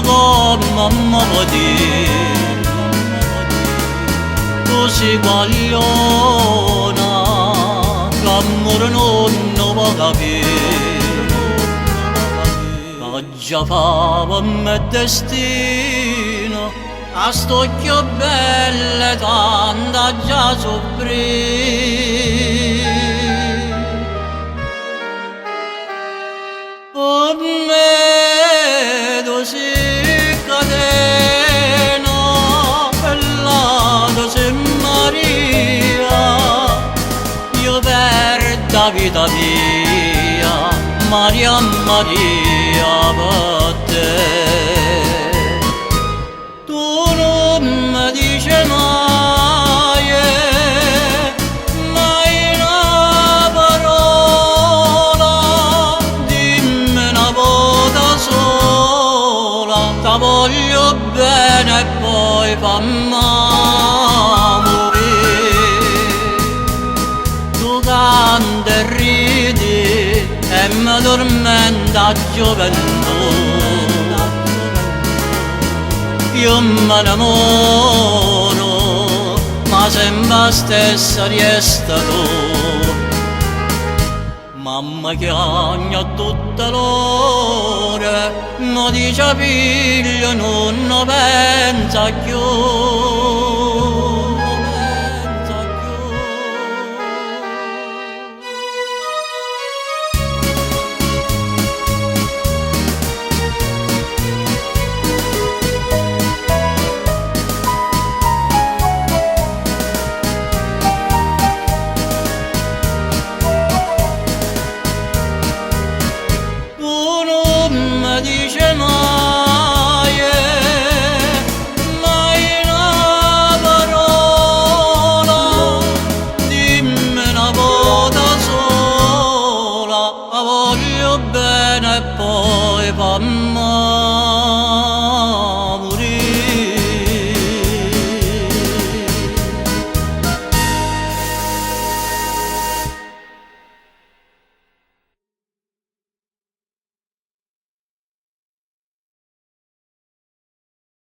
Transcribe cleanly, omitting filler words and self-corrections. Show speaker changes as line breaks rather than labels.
come mamma può dire, così guagliona, l'amore non può capire, che già fa per me destino, a st'occhio belle tanta già soffrì. Per me tu sei catena, bella tu sei Maria, io perdo la vita mia, Maria Maria per te. Tu non mi dici mai, mai una parola, dimmi una volta sola, ti voglio bene e poi fammi morire. Tu canti e ridi e mi tormenta gioventù, io mi innamoro, ma sembra stessa resta tu. Mamma chiagna tutte l'ore, non dice figlio, non pensa più.